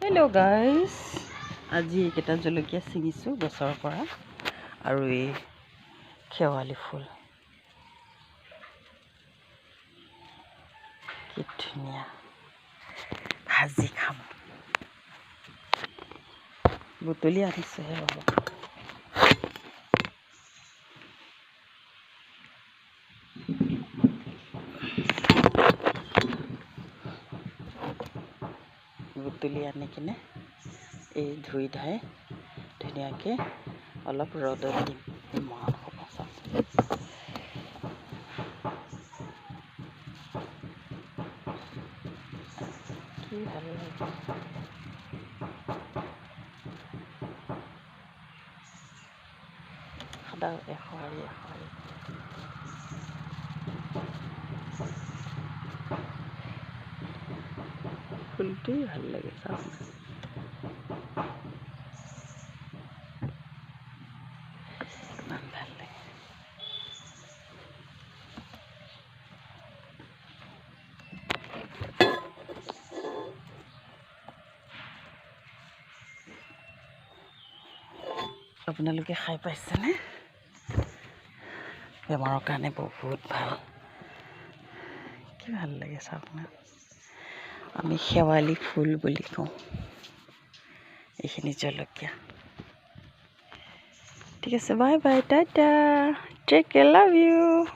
Hello' guys, আজি এইকেইটা জলকীয়া ছিঙিছোঁ গছৰ পৰা আৰু এই শেৱালি ফুল কি ধুনীয়া ভাজি খাম। বুটলি আনিছোঁহে অলপ। বুটলি আনি কিনে এই ধুই ধাই ধুনীয়াকৈ অলপ ৰ'দত দিম। ইমান হ'ব চাওক, কি ভাল লাগে। সদায় এশাৰী ফুলটোৱেই ভাল লাগে চাওক না। ইমান ভাল লাগে। আপোনালোকে খাই পাইছেনে? বেমাৰৰ কাৰণে বহুত ভাল। কি ভাল লাগে চাওক না। আমি শেৱালি ফুল বুলি কওঁ এইখিনি জলকীয়া। ঠিক আছে, bye bye, tata, take care, love U.